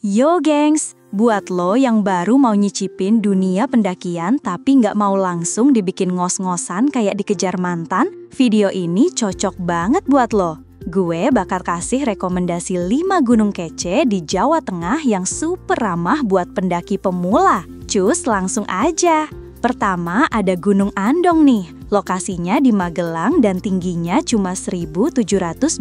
Yo gengs, buat lo yang baru mau nyicipin dunia pendakian tapi nggak mau langsung dibikin ngos-ngosan kayak dikejar mantan, video ini cocok banget buat lo. Gue bakal kasih rekomendasi 5 gunung kece di Jawa Tengah yang super ramah buat pendaki pemula. Cus langsung aja. Pertama ada Gunung Andong nih, lokasinya di Magelang dan tingginya cuma 1726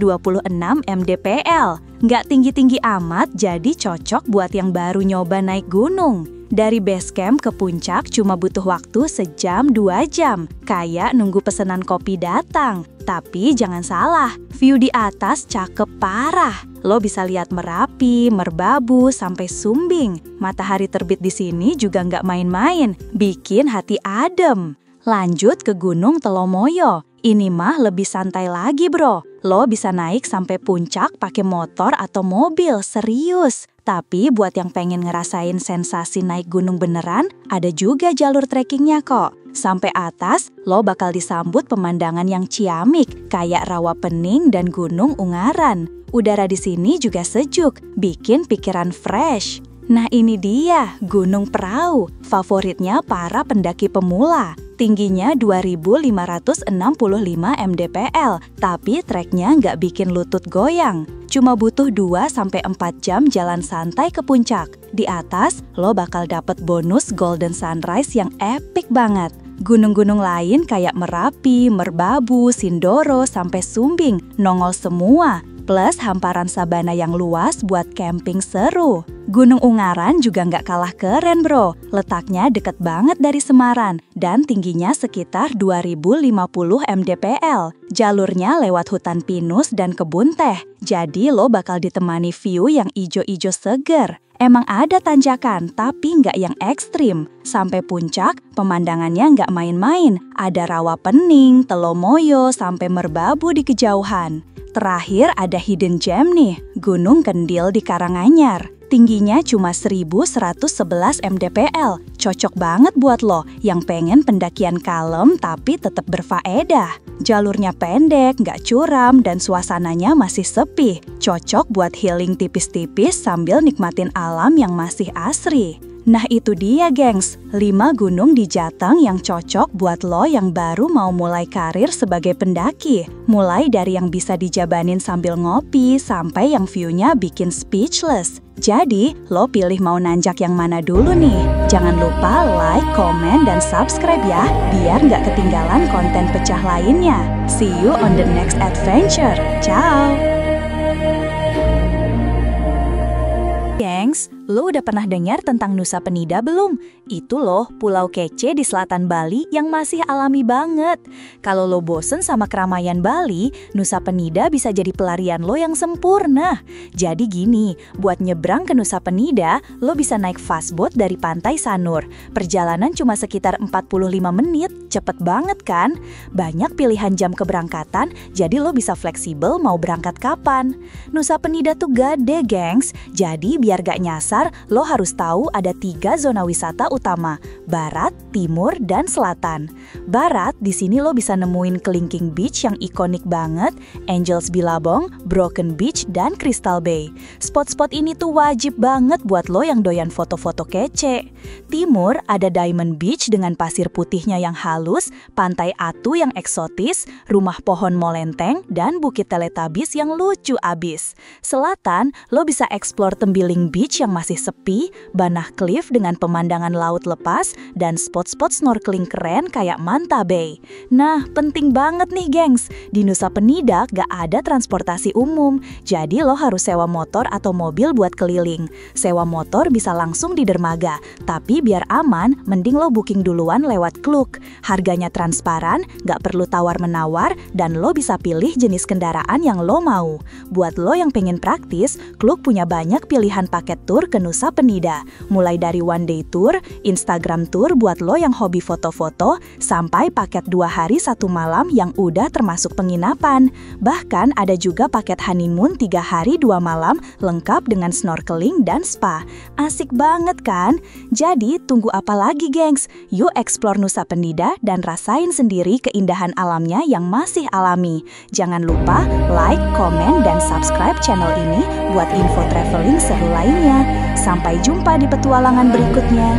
mdpl. Nggak tinggi-tinggi amat, jadi cocok buat yang baru nyoba naik gunung. Dari base camp ke puncak cuma butuh waktu sejam 2 jam, kayak nunggu pesanan kopi datang. Tapi jangan salah, view di atas cakep parah. Lo bisa lihat Merapi, Merbabu, sampai Sumbing. Matahari terbit di sini juga nggak main-main, bikin hati adem. Lanjut ke Gunung Telomoyo. Ini mah lebih santai lagi bro. Lo bisa naik sampai puncak pakai motor atau mobil, serius. Tapi buat yang pengen ngerasain sensasi naik gunung beneran, ada juga jalur trekkingnya kok. Sampai atas, lo bakal disambut pemandangan yang ciamik, kayak Rawa Pening dan Gunung Ungaran. Udara di sini juga sejuk, bikin pikiran fresh. Nah ini dia, Gunung Prau, favoritnya para pendaki pemula. Tingginya 2565 mdpl, tapi treknya nggak bikin lutut goyang. Cuma butuh 2-4 jam jalan santai ke puncak. Di atas, lo bakal dapet bonus golden sunrise yang epic banget. Gunung-gunung lain kayak Merapi, Merbabu, Sindoro, sampai Sumbing nongol semua. Plus hamparan sabana yang luas buat camping seru. Gunung Ungaran juga nggak kalah keren bro. Letaknya deket banget dari Semarang dan tingginya sekitar 2050 mdpl. Jalurnya lewat hutan pinus dan kebun teh. Jadi lo bakal ditemani view yang ijo-ijo seger. Emang ada tanjakan, tapi nggak yang ekstrim. Sampai puncak, pemandangannya nggak main-main. Ada Rawa Pening, Telomoyo, sampai Merbabu di kejauhan. Terakhir ada hidden gem nih, Gunung Kendil di Karanganyar. Tingginya cuma 1111 mdpl. Cocok banget buat lo yang pengen pendakian kalem tapi tetap berfaedah. Jalurnya pendek, nggak curam, dan suasananya masih sepi. Cocok buat healing tipis-tipis sambil nikmatin alam yang masih asri. Nah itu dia gengs, 5 gunung di Jateng yang cocok buat lo yang baru mau mulai karir sebagai pendaki. Mulai dari yang bisa dijabanin sambil ngopi, sampai yang view-nya bikin speechless. Jadi, lo pilih mau nanjak yang mana dulu nih? Jangan lupa like, komen, dan subscribe ya, biar nggak ketinggalan konten pecah lainnya. See you on the next adventure. Ciao! Gengs, lo udah pernah dengar tentang Nusa Penida belum? Itu loh pulau kece di selatan Bali yang masih alami banget. Kalau lo bosen sama keramaian Bali, Nusa Penida bisa jadi pelarian lo yang sempurna. Jadi gini, buat nyebrang ke Nusa Penida, lo bisa naik fastboat dari Pantai Sanur. Perjalanan cuma sekitar 45 menit, cepet banget kan? Banyak pilihan jam keberangkatan, jadi lo bisa fleksibel mau berangkat kapan. Nusa Penida tuh gede gengs, jadi biar gak nyasar, lo harus tahu ada 3 zona wisata utama, Barat, Timur, dan Selatan. Barat, di sini lo bisa nemuin Kelingking Beach yang ikonik banget, Angels Billabong, Broken Beach, dan Crystal Bay. Spot-spot ini tuh wajib banget buat lo yang doyan foto-foto kece. Timur, ada Diamond Beach dengan pasir putihnya yang halus, Pantai Atu yang eksotis, rumah pohon molenteng, dan Bukit Teletubbies yang lucu abis. Selatan, lo bisa explore Tembiling Beach yang masih sepi, Banah Cliff dengan pemandangan laut lepas, dan spot-spot snorkeling keren kayak Manta Bay. Nah, penting banget nih gengs, di Nusa Penida gak ada transportasi umum, jadi lo harus sewa motor atau mobil buat keliling. Sewa motor bisa langsung di dermaga, tapi biar aman, mending lo booking duluan lewat Klook. Harganya transparan, gak perlu tawar-menawar, dan lo bisa pilih jenis kendaraan yang lo mau. Buat lo yang pengen praktis, Klook punya banyak pilihan paket tour ke Nusa Penida. Mulai dari one day tour, Instagram tour buat lo yang hobi foto-foto, sampai paket 2 hari 1 malam yang udah termasuk penginapan. Bahkan ada juga paket honeymoon 3 hari 2 malam lengkap dengan snorkeling dan spa. Asik banget kan? Jadi tunggu apa lagi gengs? Yuk explore Nusa Penida dan rasain sendiri keindahan alamnya yang masih alami. Jangan lupa like, komen, dan subscribe channel ini buat info traveling seru lainnya. Sampai jumpa di petualangan berikutnya.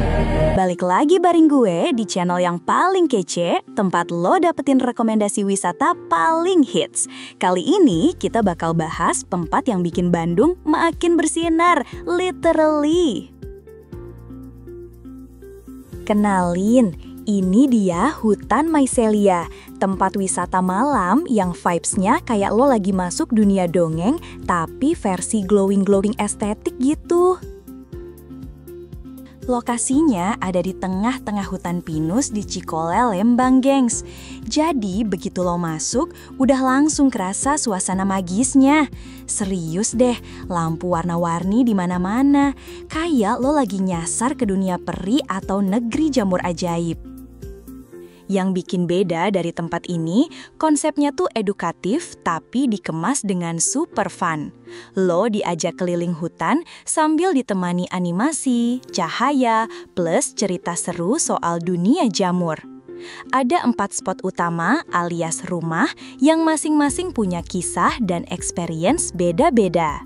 Balik lagi bareng gue di channel yang paling kece, tempat lo dapetin rekomendasi wisata paling hits. Kali ini kita bakal bahas tempat yang bikin Bandung makin bersinar, literally. Kenalin, ini dia Hutan Mycelia, tempat wisata malam yang vibes-nya kayak lo lagi masuk dunia dongeng, tapi versi glowing-glowing estetik gitu. Lokasinya ada di tengah-tengah hutan pinus di Cikole, Lembang, gengs. Jadi begitu lo masuk, udah langsung kerasa suasana magisnya. Serius deh, lampu warna-warni di mana-mana. Kayak lo lagi nyasar ke dunia peri atau negeri jamur ajaib. Yang bikin beda dari tempat ini, konsepnya tuh edukatif tapi dikemas dengan super fun. Lo diajak keliling hutan sambil ditemani animasi, cahaya, plus cerita seru soal dunia jamur. Ada 4 spot utama alias rumah yang masing-masing punya kisah dan experience beda-beda.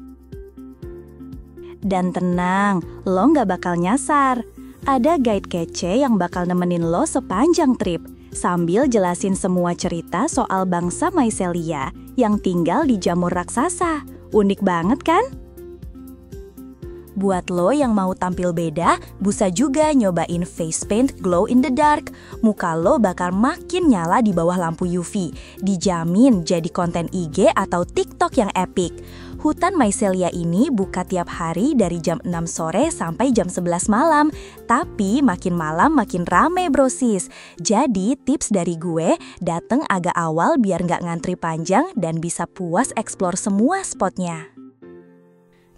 Dan tenang, lo nggak bakal nyasar. Ada guide kece yang bakal nemenin lo sepanjang trip, sambil jelasin semua cerita soal bangsa Mycelia yang tinggal di jamur raksasa. Unik banget kan? Buat lo yang mau tampil beda, bisa juga nyobain face paint glow in the dark. Muka lo bakal makin nyala di bawah lampu UV. Dijamin jadi konten IG atau TikTok yang epic. Hutan Mycelia ini buka tiap hari dari jam 6 sore sampai jam 11 malam. Tapi makin malam makin rame brosis. Jadi tips dari gue, dateng agak awal biar nggak ngantri panjang dan bisa puas eksplor semua spotnya.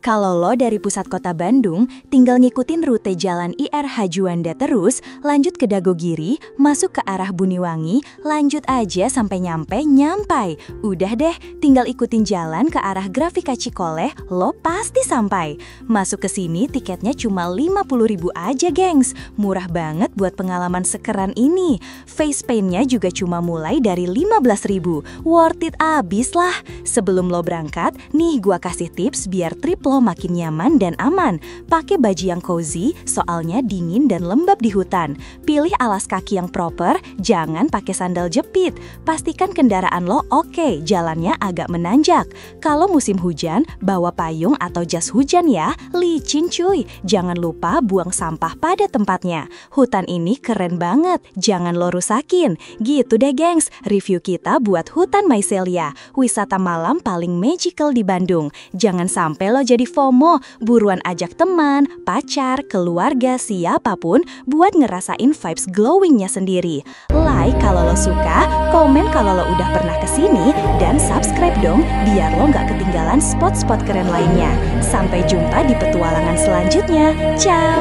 Kalau lo dari pusat kota Bandung, tinggal ngikutin rute jalan IR Hajuanda terus, lanjut ke Dagogiri, masuk ke arah Buniwangi, lanjut aja sampai nyampe. Udah deh, tinggal ikutin jalan ke arah Grafika Cikole, lo pasti sampai. Masuk ke sini tiketnya cuma 50.000 aja, gengs. Murah banget buat pengalaman sekeren ini. Face paint-nya juga cuma mulai dari 15.000. Worth it abis lah. Sebelum lo berangkat, nih gua kasih tips biar trip lo makin nyaman dan aman. Pakai baju yang cozy, soalnya dingin dan lembab di hutan. Pilih alas kaki yang proper, jangan pakai sandal jepit. Pastikan kendaraan lo oke, jalannya agak menanjak. Kalau musim hujan, bawa payung atau jas hujan ya. Licin cuy, jangan lupa buang sampah pada tempatnya. Hutan ini keren banget, jangan lo rusakin. Gitu deh gengs, review kita buat Hutan Mycelia, wisata malam paling magical di Bandung. Jangan sampai lo jadi FOMO, buruan ajak teman, pacar, keluarga, siapapun buat ngerasain vibes glowingnya sendiri. Like kalau lo suka, komen kalau lo udah pernah kesini, dan subscribe dong biar lo nggak ketinggalan spot-spot keren lainnya. Sampai jumpa di petualangan selanjutnya. Ciao!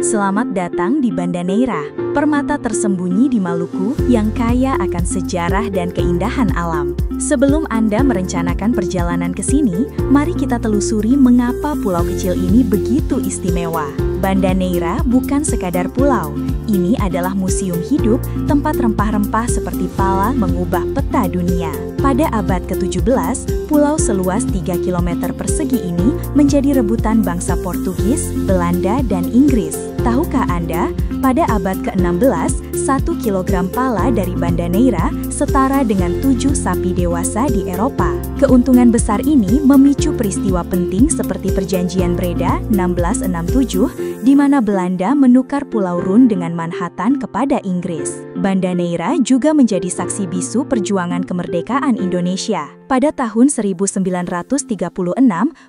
Selamat datang di Banda Neira, permata tersembunyi di Maluku yang kaya akan sejarah dan keindahan alam. Sebelum Anda merencanakan perjalanan ke sini, mari kita telusuri mengapa pulau kecil ini begitu istimewa. Banda Neira bukan sekadar pulau, ini adalah museum hidup, tempat rempah-rempah seperti pala mengubah peta dunia. Pada abad ke-17, pulau seluas 3 km persegi ini menjadi rebutan bangsa Portugis, Belanda, dan Inggris. Tahukah Anda, pada abad ke-16, 1 kg pala dari Banda Neira setara dengan 7 sapi dewasa di Eropa. Keuntungan besar ini memicu peristiwa penting seperti Perjanjian Breda 1667, di mana Belanda menukar Pulau Run dengan Manhattan kepada Inggris. Banda Neira juga menjadi saksi bisu perjuangan kemerdekaan Indonesia. Pada tahun 1936,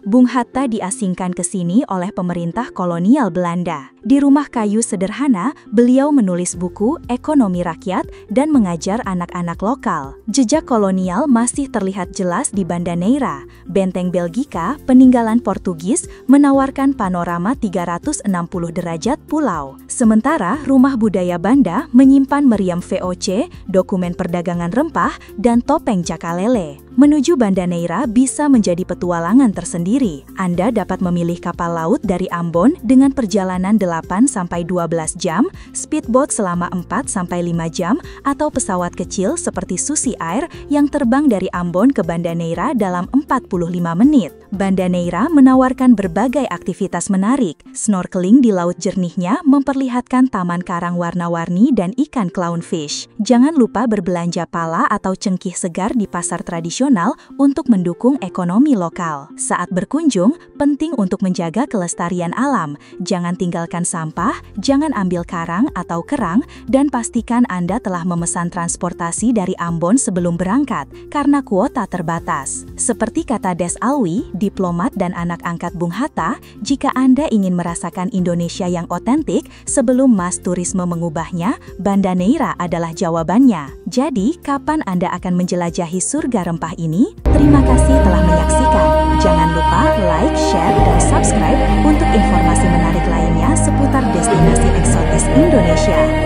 Bung Hatta diasingkan ke sini oleh pemerintah kolonial Belanda. Di rumah kayu sederhana, beliau menulis buku Ekonomi Rakyat dan mengajar anak-anak lokal. Jejak kolonial masih terlihat jelas di Banda Neira. Benteng Belgika, peninggalan Portugis, menawarkan panorama 360 derajat pulau. Sementara rumah budaya Banda menyimpan meriam VOC, dokumen perdagangan rempah, dan topeng Cakalele. Menuju Banda Neira bisa menjadi petualangan tersendiri. Anda dapat memilih kapal laut dari Ambon dengan perjalanan 8-12 jam, speedboat selama 4-5 jam, atau pesawat kecil seperti Susi Air yang terbang dari Ambon ke Banda Neira dalam 45 menit. Banda Neira menawarkan berbagai aktivitas menarik. Snorkeling di laut jernihnya memperlihatkan taman karang warna-warni dan ikan clownfish. Jangan lupa berbelanja pala atau cengkih segar di pasar tradisional untuk mendukung ekonomi lokal. Saat berkunjung, penting untuk menjaga kelestarian alam. Jangan tinggalkan sampah, jangan ambil karang atau kerang, dan pastikan Anda telah memesan transportasi dari Ambon sebelum berangkat, karena kuota terbatas. Seperti kata Des Alwi, diplomat dan anak angkat Bung Hatta, jika Anda ingin merasakan Indonesia yang otentik sebelum mass turisme mengubahnya, Banda Neira adalah jawabannya. Jadi, kapan Anda akan menjelajahi surga rempah ini? Terima kasih telah menyaksikan. Jangan lupa like, share, dan subscribe untuk informasi menarik lainnya seputar destinasi eksotis Indonesia.